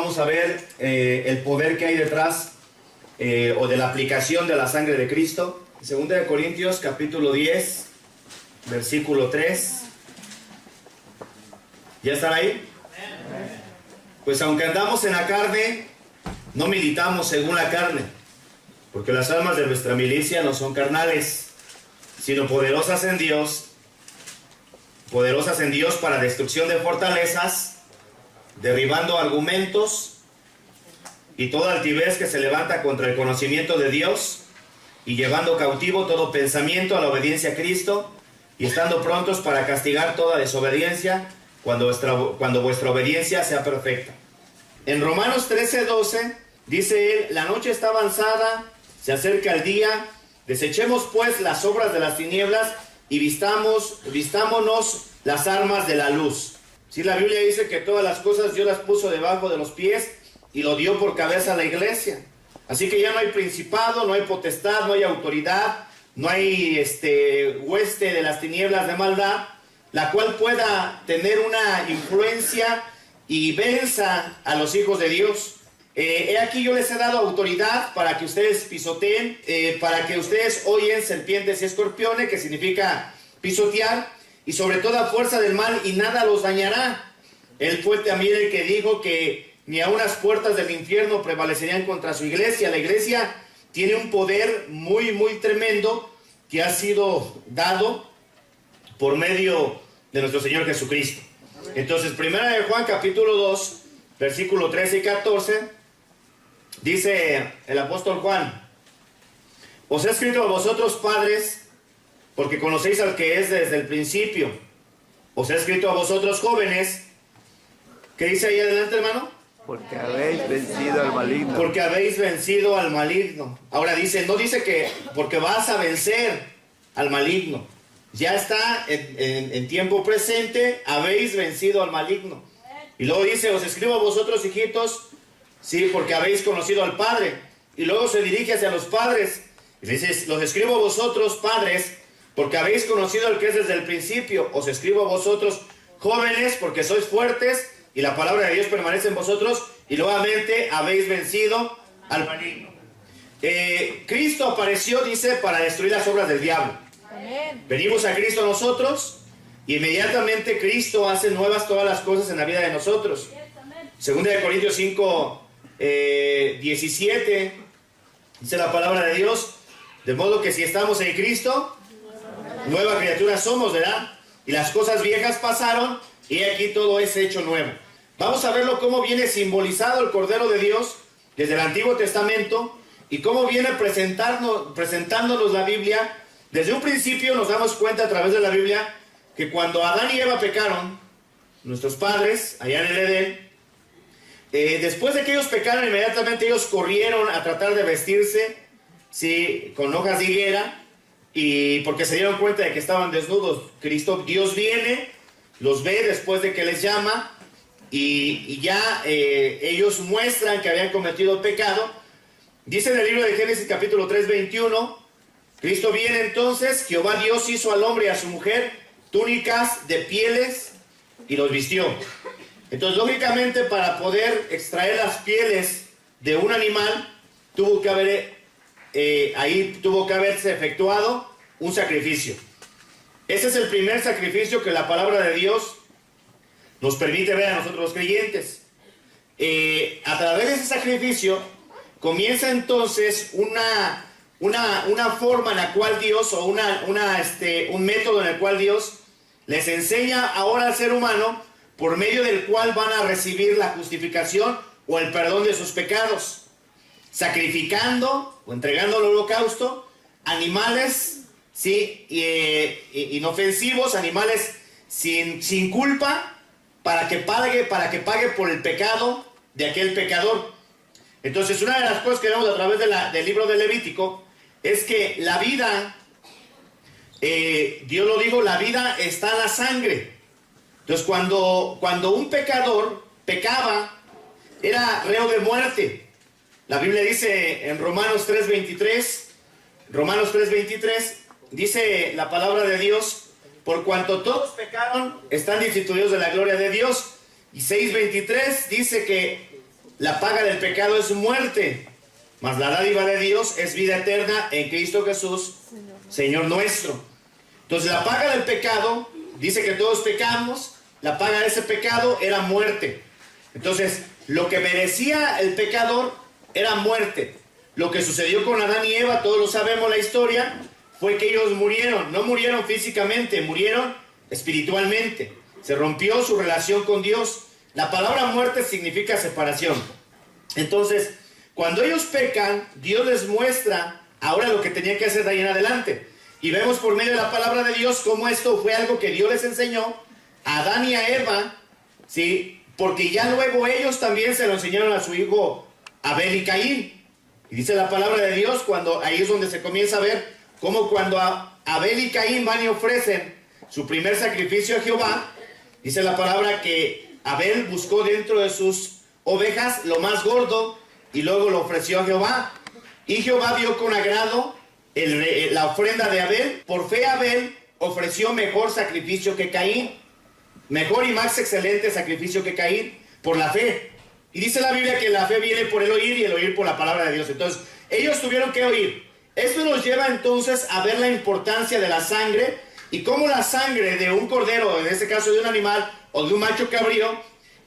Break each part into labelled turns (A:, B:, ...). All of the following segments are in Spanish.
A: vamos a ver el poder que hay detrás o de la aplicación de la sangre de Cristo. Segunda de Corintios capítulo 10, versículo 3. ¿Ya están ahí? Pues aunque andamos en la carne, no militamos según la carne, porque las armas de nuestra milicia no son carnales, sino poderosas en Dios para destrucción de fortalezas, derribando argumentos y toda altivez que se levanta contra el conocimiento de Dios, y llevando cautivo todo pensamiento a la obediencia a Cristo, y estando prontos para castigar toda desobediencia cuando vuestra obediencia sea perfecta. En Romanos 13:12 dice él: la noche está avanzada, se acerca el día, desechemos pues las obras de las tinieblas y vistámonos las armas de la luz. Sí, la Biblia dice que todas las cosas Dios las puso debajo de los pies y lo dio por cabeza a la iglesia. Así que ya no hay principado, no hay potestad, no hay autoridad, no hay hueste de las tinieblas de maldad, la cual pueda tener una influencia y venza a los hijos de Dios. He aquí yo les he dado autoridad para que ustedes pisoteen, para que ustedes hollen serpientes y escorpiones, que significa pisotear, y sobre toda fuerza del mal, y nada los dañará. Él fue también el que dijo que ni aun las puertas del infierno prevalecerían contra su iglesia. La iglesia tiene un poder muy, muy tremendo que ha sido dado por medio de nuestro Señor Jesucristo. Entonces, primera de Juan capítulo 2, versículo 13 y 14, dice el apóstol Juan: os he escrito a vosotros, padres, porque conocéis al que es desde el principio. Os he escrito a vosotros, jóvenes. ¿Qué dice ahí adelante, hermano?
B: Porque habéis vencido al maligno.
A: Porque habéis vencido al maligno. Ahora dice, no dice que porque vas a vencer al maligno. Ya está en tiempo presente, habéis vencido al maligno. Y luego dice, os escribo a vosotros, hijitos, sí, porque habéis conocido al Padre. Y luego se dirige hacia los padres. Y dice, los escribo a vosotros, padres, porque habéis conocido al que es desde el principio. Os escribo a vosotros, jóvenes, porque sois fuertes y la palabra de Dios permanece en vosotros, y nuevamente habéis vencido al maligno. Cristo apareció, dice, para destruir las obras del diablo. Amén. Venimos a Cristo nosotros, y inmediatamente Cristo hace nuevas todas las cosas en la vida de nosotros. Segunda de Corintios 5, 17, dice la palabra de Dios: de modo que si estamos en Cristo, nueva criatura somos, ¿verdad? Y las cosas viejas pasaron, y aquí todo es hecho nuevo. Vamos a verlo cómo viene simbolizado el Cordero de Dios desde el Antiguo Testamento, y cómo viene presentándonos la Biblia. Desde un principio nos damos cuenta a través de la Biblia que cuando Adán y Eva pecaron, nuestros padres, allá en el Edén, después de que ellos pecaron, inmediatamente ellos corrieron a tratar de vestirse, sí, con hojas de higuera, y porque se dieron cuenta de que estaban desnudos. Dios viene, los ve después de que les llama, y ya ellos muestran que habían cometido pecado. Dice en el libro de Génesis capítulo 3, 21, Cristo viene entonces, Jehová Dios hizo al hombre y a su mujer túnicas de pieles y los vistió. Entonces, lógicamente, para poder extraer las pieles de un animal, tuvo que haberse efectuado un sacrificio. Ese es el primer sacrificio que la palabra de Dios nos permite ver a nosotros los creyentes. A través de ese sacrificio comienza entonces una forma en la cual Dios, o un método en el cual Dios les enseña ahora al ser humano, por medio del cual van a recibir la justificación o el perdón de sus pecados, sacrificando o entregando al holocausto animales, ¿sí? Inofensivos, animales sin culpa, para que pague por el pecado de aquel pecador. Entonces, una de las cosas que vemos a través del libro de Levítico es que la vida, Dios lo dijo, la vida está en la sangre. Entonces, cuando un pecador pecaba, era reo de muerte. La Biblia dice en Romanos 3:23, dice la palabra de Dios: por cuanto todos pecaron, están destituidos de la gloria de Dios. Y 6:23 dice que la paga del pecado es muerte, mas la dádiva de Dios es vida eterna en Cristo Jesús, Señor nuestro. Entonces la paga del pecado, dice que todos pecamos, la paga de ese pecado era muerte. Entonces, lo que merecía el pecador era muerte. Lo que sucedió con Adán y Eva, todos lo sabemos la historia, fue que ellos murieron. No murieron físicamente, murieron espiritualmente. Se rompió su relación con Dios. La palabra muerte significa separación. Entonces, cuando ellos pecan, Dios les muestra ahora lo que tenían que hacer de ahí en adelante. Y vemos por medio de la palabra de Dios cómo esto fue algo que Dios les enseñó a Adán y a Eva, ¿sí? Porque ya luego ellos también se lo enseñaron a su hijo Abel y Caín. Y dice la palabra de Dios, cuando ahí es donde se comienza a ver cómo cuando Abel y Caín van y ofrecen su primer sacrificio a Jehová, dice la palabra que Abel buscó dentro de sus ovejas lo más gordo y luego lo ofreció a Jehová. Y Jehová vio con agrado la ofrenda de Abel. Por fe Abel ofreció mejor sacrificio que Caín. Mejor y más excelente sacrificio que Caín, por la fe. Y dice la Biblia que la fe viene por el oír y el oír por la palabra de Dios. Entonces, ellos tuvieron que oír. Esto nos lleva entonces a ver la importancia de la sangre y cómo la sangre de un cordero, en este caso de un animal o de un macho cabrío,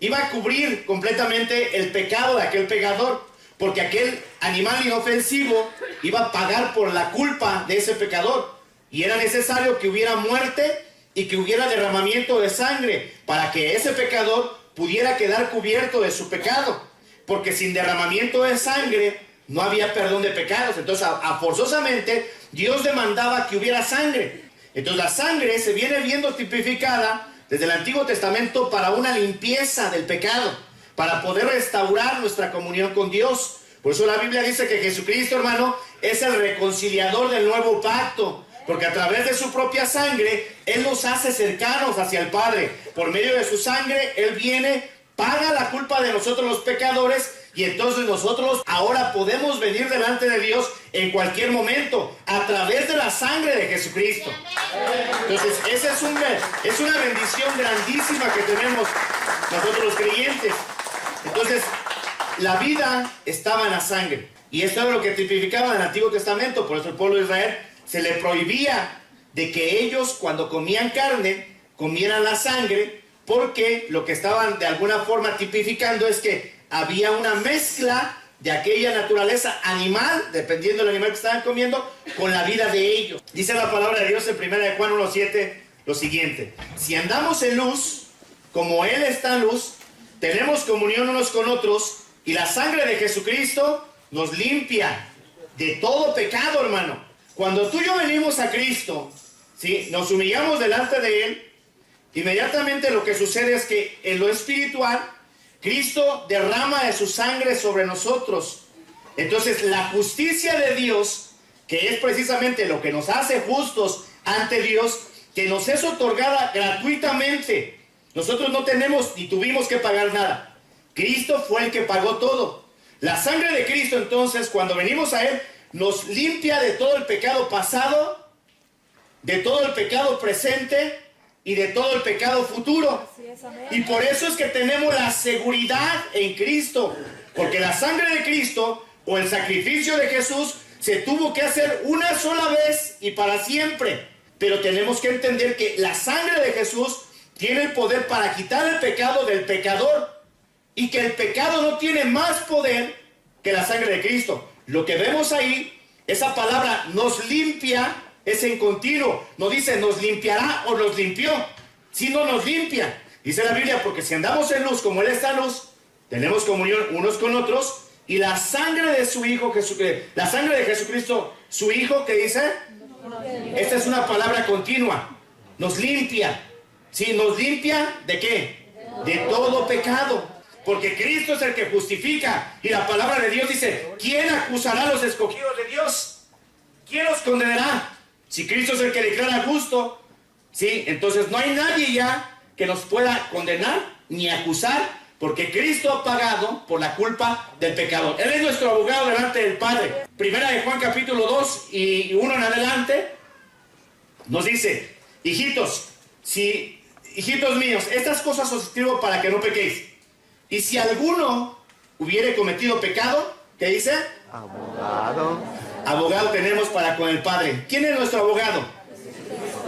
A: iba a cubrir completamente el pecado de aquel pecador, porque aquel animal inofensivo iba a pagar por la culpa de ese pecador. Y era necesario que hubiera muerte y que hubiera derramamiento de sangre para que ese pecador pudiera quedar cubierto de su pecado, porque sin derramamiento de sangre no había perdón de pecados. Entonces forzosamente Dios demandaba que hubiera sangre. Entonces la sangre se viene viendo tipificada desde el Antiguo Testamento para una limpieza del pecado, para poder restaurar nuestra comunión con Dios. Por eso la Biblia dice que Jesucristo, hermano, es el reconciliador del nuevo pacto, porque a través de su propia sangre, Él nos hace cercanos hacia el Padre. Por medio de su sangre, Él viene, paga la culpa de nosotros los pecadores, y entonces nosotros ahora podemos venir delante de Dios en cualquier momento, a través de la sangre de Jesucristo. Entonces, esa es una bendición grandísima que tenemos nosotros los creyentes. Entonces, la vida estaba en la sangre, y esto es lo que tipificaba en el Antiguo Testamento. Por eso el pueblo de Israel se le prohibía de que ellos, cuando comían carne, comieran la sangre, porque lo que estaban de alguna forma tipificando es que había una mezcla de aquella naturaleza animal, dependiendo del animal que estaban comiendo, con la vida de ellos. Dice la palabra de Dios en 1 de Juan 1:7 lo siguiente: si andamos en luz, como Él está en luz, tenemos comunión unos con otros, y la sangre de Jesucristo nos limpia de todo pecado, hermano. Cuando tú y yo venimos a Cristo, ¿sí?, nos humillamos delante de Él, inmediatamente lo que sucede es que en lo espiritual, Cristo derrama de su sangre sobre nosotros. Entonces, la justicia de Dios, que es precisamente lo que nos hace justos ante Dios, que nos es otorgada gratuitamente. Nosotros no tenemos ni tuvimos que pagar nada. Cristo fue el que pagó todo. La sangre de Cristo, entonces, cuando venimos a Él, nos limpia de todo el pecado pasado, de todo el pecado presente y de todo el pecado futuro. Y por eso es que tenemos la seguridad en Cristo, porque la sangre de Cristo o el sacrificio de Jesús se tuvo que hacer una sola vez y para siempre. Pero tenemos que entender que la sangre de Jesús tiene el poder para quitar el pecado del pecador, y que el pecado no tiene más poder que la sangre de Cristo. Lo que vemos ahí, esa palabra nos limpia, es en continuo. No dice nos limpiará o nos limpió, sino nos limpia. Dice la Biblia, porque si andamos en luz como Él está en luz, tenemos comunión unos con otros, y la sangre de su Hijo, la sangre de Jesucristo, su Hijo, ¿qué dice? Esta es una palabra continua. Nos limpia. ¿Sí? ¿Nos limpia de qué? De todo pecado. Porque Cristo es el que justifica. Y la palabra de Dios dice: ¿quién acusará a los escogidos de Dios? ¿Quién los condenará? Si Cristo es el que declara justo, ¿sí?, entonces no hay nadie ya que nos pueda condenar ni acusar, porque Cristo ha pagado por la culpa del pecador. Él es nuestro abogado delante del Padre. Primera de Juan capítulo 2 y 1 en adelante nos dice: hijitos míos, estas cosas os escribo para que no pequéis. Y si alguno hubiere cometido pecado, ¿qué dice?
B: Abogado.
A: Abogado tenemos para con el Padre. ¿Quién es nuestro abogado?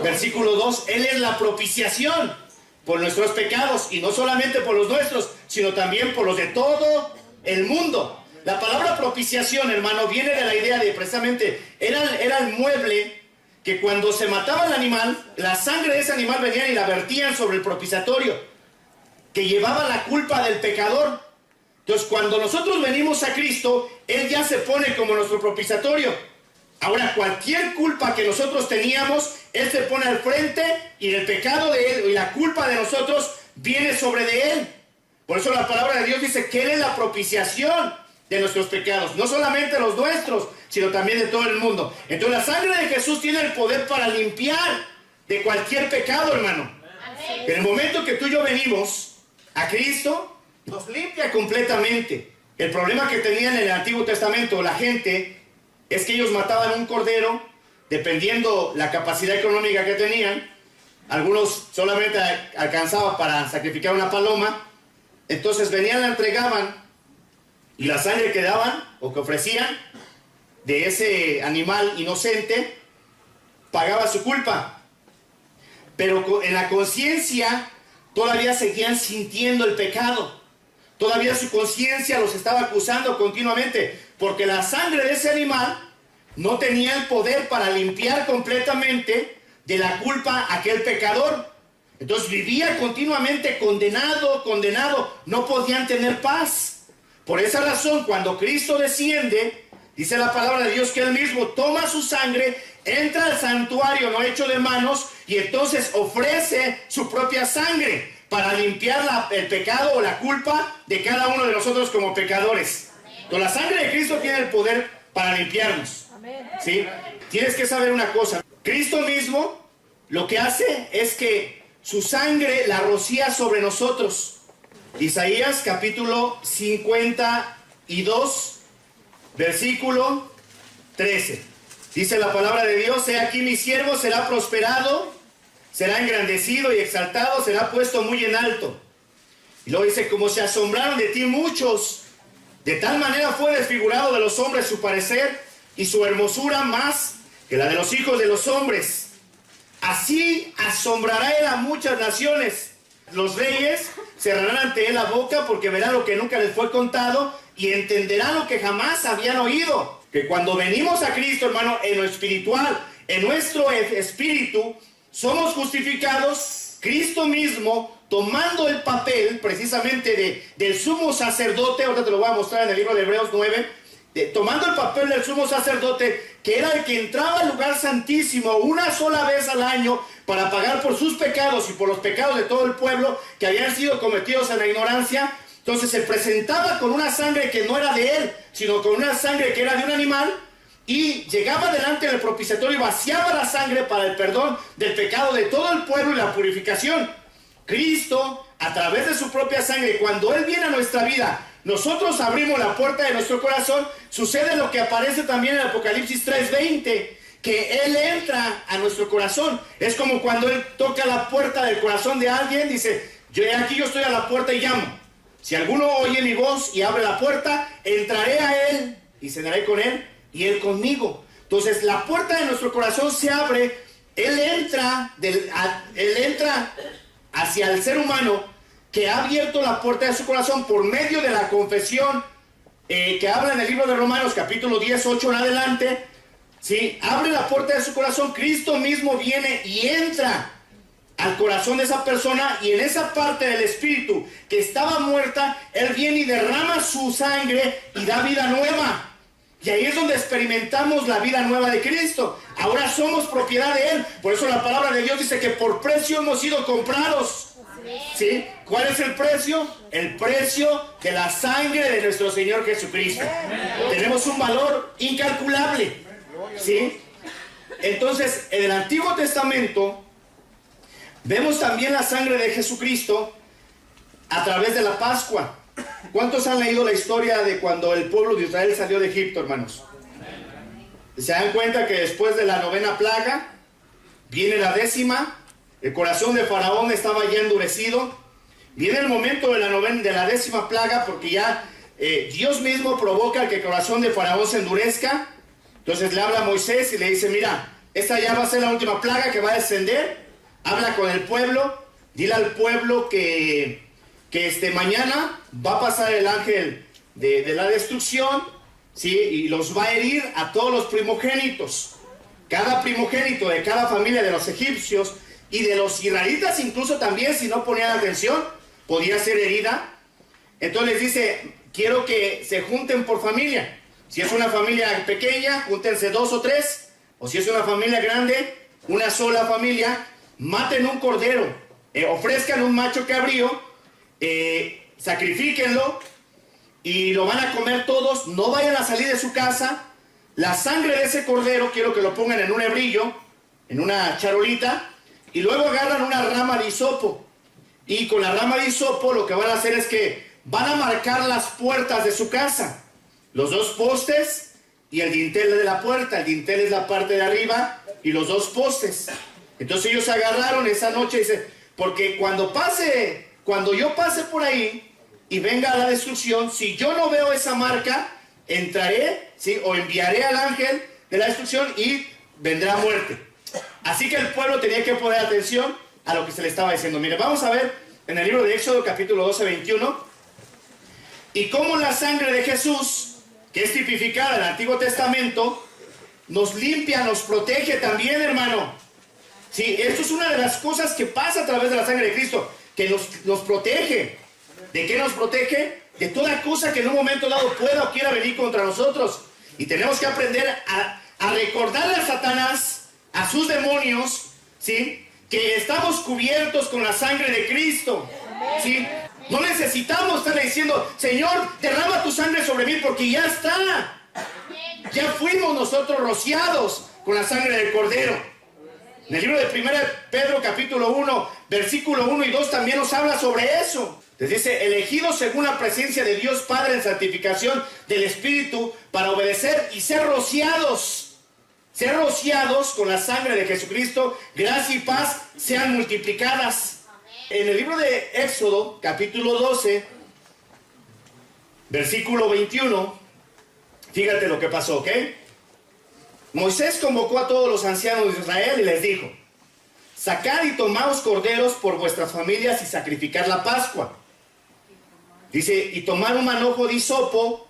A: Versículo 2, Él es la propiciación por nuestros pecados, y no solamente por los nuestros, sino también por los de todo el mundo. La palabra propiciación, hermano, viene de la idea de precisamente, era el mueble que cuando se mataba el animal, la sangre de ese animal venían y la vertían sobre el propiciatorio, que llevaba la culpa del pecador. Entonces, cuando nosotros venimos a Cristo, Él ya se pone como nuestro propiciatorio. Ahora, cualquier culpa que nosotros teníamos, Él se pone al frente, y el pecado de Él y la culpa de nosotros viene sobre de Él. Por eso la palabra de Dios dice que Él es la propiciación de nuestros pecados, no solamente los nuestros, sino también de todo el mundo. Entonces la sangre de Jesús tiene el poder para limpiar de cualquier pecado, hermano. En el momento que tú y yo venimos a Cristo, nos limpia completamente. El problema que tenían en el Antiguo Testamento la gente es que ellos mataban un cordero, dependiendo la capacidad económica que tenían. Algunos solamente alcanzaban para sacrificar una paloma. Entonces venían, la entregaban, y la sangre que daban o que ofrecían de ese animal inocente pagaba su culpa. Pero en la conciencia todavía seguían sintiendo el pecado. Todavía su conciencia los estaba acusando continuamente, porque la sangre de ese animal no tenía el poder para limpiar completamente de la culpa a aquel pecador. Entonces vivía continuamente condenado, no podían tener paz. Por esa razón, cuando Cristo desciende, dice la palabra de Dios que Él mismo toma su sangre, entra al santuario no hecho de manos, y entonces ofrece su propia sangre para limpiar el pecado o la culpa de cada uno de nosotros como pecadores. Entonces la sangre de Cristo tiene el poder para limpiarnos. ¿Sí? Tienes que saber una cosa. Cristo mismo lo que hace es que su sangre la rocía sobre nosotros. Isaías capítulo 52, versículo 13. Dice la palabra de Dios: he aquí mi siervo será prosperado, será engrandecido y exaltado, será puesto muy en alto. Y luego dice: como se asombraron de ti muchos, de tal manera fue desfigurado de los hombres su parecer, y su hermosura más que la de los hijos de los hombres. Así asombrará él a muchas naciones. Los reyes cerrarán ante él la boca, porque verán lo que nunca les fue contado, y entenderán lo que jamás habían oído. Que cuando venimos a Cristo, hermano, en lo espiritual, en nuestro espíritu, somos justificados. Cristo mismo, tomando el papel precisamente del sumo sacerdote, ahorita te lo voy a mostrar en el libro de Hebreos 9, tomando el papel del sumo sacerdote, que era el que entraba al lugar santísimo una sola vez al año para pagar por sus pecados y por los pecados de todo el pueblo que habían sido cometidos en la ignorancia. Entonces se presentaba con una sangre que no era de él, sino con una sangre que era de un animal, y llegaba delante del propiciatorio y vaciaba la sangre para el perdón del pecado de todo el pueblo y la purificación. Cristo, a través de su propia sangre, cuando Él viene a nuestra vida, nosotros abrimos la puerta de nuestro corazón. Sucede lo que aparece también en Apocalipsis 3:20, que Él entra a nuestro corazón. Es como cuando Él toca la puerta del corazón de alguien, dice: aquí yo estoy a la puerta y llamo. Si alguno oye mi voz y abre la puerta, entraré a Él y cenaré con Él y Él conmigo. Entonces la puerta de nuestro corazón se abre. Él entra hacia el ser humano, que ha abierto la puerta de su corazón por medio de la confesión que habla en el libro de Romanos capítulo 10, 8 en adelante. ¿Sí? Abre la puerta de su corazón. Cristo mismo viene y entra al corazón de esa persona, y en esa parte del espíritu que estaba muerta, Él viene y derrama su sangre y da vida nueva. Y ahí es donde experimentamos la vida nueva de Cristo. Ahora somos propiedad de Él. Por eso la palabra de Dios dice que por precio hemos sido comprados. ¿Sí? ¿Cuál es el precio? El precio de la sangre de nuestro Señor Jesucristo. Tenemos un valor incalculable. ¿Sí? Entonces, en el Antiguo Testamento vemos también la sangre de Jesucristo a través de la Pascua. ¿Cuántos han leído la historia de cuando el pueblo de Israel salió de Egipto, hermanos? ¿Se dan cuenta que después de la 9ª plaga viene la 10ª? El corazón de Faraón estaba ya endurecido. Viene el momento de la 10ª plaga, porque ya Dios mismo provoca que el corazón de Faraón se endurezca. Entonces le habla a Moisés y le dice, mira, esta ya va a ser la última plaga que va a descender. Habla con el pueblo, dile al pueblo que mañana va a pasar el ángel de la destrucción, ¿sí? Y los va a herir a todos los primogénitos. Cada primogénito de cada familia de los egipcios y de los israelitas incluso también, si no ponían atención, podía ser herida. Entonces les dice, quiero que se junten por familia. Si es una familia pequeña, júntense 2 o 3. O si es una familia grande, una sola familia. Maten un cordero, ofrezcan un macho cabrío, sacrifíquenlo y lo van a comer todos. No vayan a salir de su casa. La sangre de ese cordero quiero que lo pongan en un hebrillo, en una charolita, y luego agarran una rama de hisopo. Y con la rama de hisopo lo que van a hacer es que van a marcar las puertas de su casa. Los 2 postes y el dintel de la puerta. El dintel es la parte de arriba y los 2 postes. Entonces ellos agarraron esa noche y dicen, porque cuando yo pase por ahí y venga la destrucción, si yo no veo esa marca, entraré, ¿sí? O enviaré al ángel de la destrucción y vendrá muerte. Así que el pueblo tenía que poner atención a lo que se le estaba diciendo. Mire, vamos a ver en el libro de Éxodo, capítulo 12, 21, y cómo la sangre de Jesús, que es tipificada en el Antiguo Testamento, nos limpia, nos protege también, hermano. Sí, esto es una de las cosas que pasa a través de la sangre de Cristo, que nos protege. ¿De qué nos protege? De toda cosa que en un momento dado pueda o quiera venir contra nosotros. Y tenemos que aprender a recordarle a Satanás, a sus demonios, ¿sí? Que estamos cubiertos con la sangre de Cristo, ¿sí? No necesitamos estarle diciendo, Señor, derrama tu sangre sobre mí, porque ya está. Ya fuimos nosotros rociados con la sangre del Cordero. En el libro de 1 Pedro capítulo 1, versículo 1 y 2 también nos habla sobre eso. Les dice, elegidos según la presencia de Dios Padre en santificación del Espíritu para obedecer y ser rociados con la sangre de Jesucristo, gracia y paz sean multiplicadas. En el libro de Éxodo capítulo 12, versículo 21, fíjate lo que pasó, ¿ok? Moisés convocó a todos los ancianos de Israel y les dijo, sacad y tomaos corderos por vuestras familias y sacrificad la Pascua. Dice, y tomar un manojo de hisopo,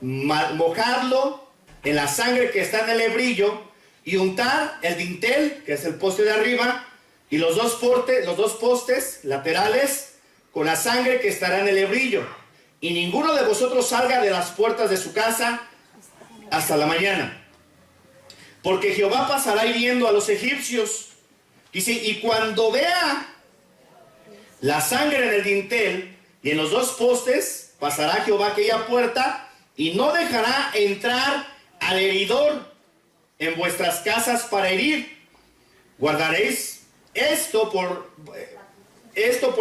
A: mojarlo en la sangre que está en el hebrillo y untar el dintel, que es el poste de arriba, y los dos postes laterales con la sangre que estará en el hebrillo. Y ninguno de vosotros salga de las puertas de su casa hasta la mañana. Porque Jehová pasará hiriendo a los egipcios. Dice, y cuando vea la sangre en el dintel y en los 2 postes, pasará Jehová aquella puerta y no dejará entrar al heridor en vuestras casas para herir. Guardaréis esto por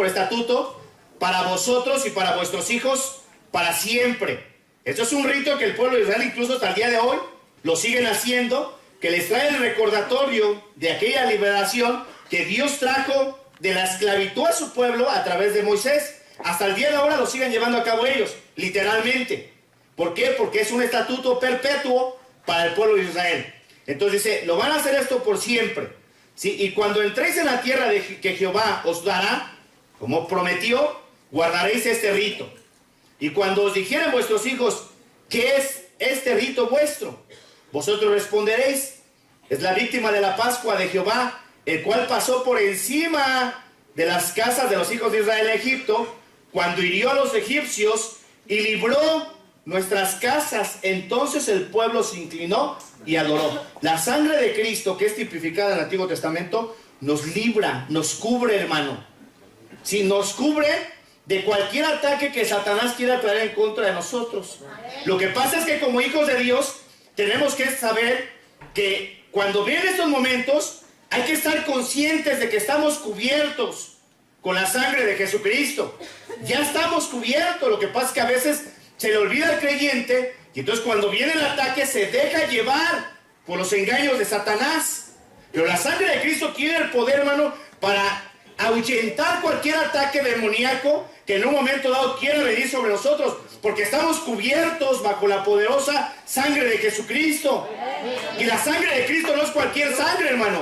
A: estatuto para vosotros y para vuestros hijos para siempre. Esto es un rito que el pueblo de Israel incluso hasta el día de hoy lo siguen haciendo, que les trae el recordatorio de aquella liberación que Dios trajo de la esclavitud a su pueblo a través de Moisés. Hasta el día de ahora lo siguen llevando a cabo ellos, literalmente. ¿Por qué? Porque es un estatuto perpetuo para el pueblo de Israel. Entonces dice, lo van a hacer esto por siempre, ¿sí? Y cuando entréis en la tierra que Jehová os dará, como prometió, guardaréis este rito. Y cuando os dijeren vuestros hijos, ¿qué es este rito vuestro? Vosotros responderéis, es la víctima de la Pascua de Jehová, el cual pasó por encima de las casas de los hijos de Israel en Egipto, cuando hirió a los egipcios y libró nuestras casas. Entonces el pueblo se inclinó y adoró. La sangre de Cristo, que es tipificada en el Antiguo Testamento, nos libra, nos cubre, hermano. Si nos cubre de cualquier ataque que Satanás quiera traer en contra de nosotros. Lo que pasa es que como hijos de Dios tenemos que saber que cuando vienen estos momentos hay que estar conscientes de que estamos cubiertos con la sangre de Jesucristo. Ya estamos cubiertos. Lo que pasa es que a veces se le olvida al creyente y entonces cuando viene el ataque se deja llevar por los engaños de Satanás. Pero la sangre de Cristo tiene el poder, hermano, para ahuyentar cualquier ataque demoníaco que en un momento dado quiera venir sobre nosotros, porque estamos cubiertos bajo la poderosa sangre de Jesucristo. Y la sangre de Cristo no es cualquier sangre, hermano.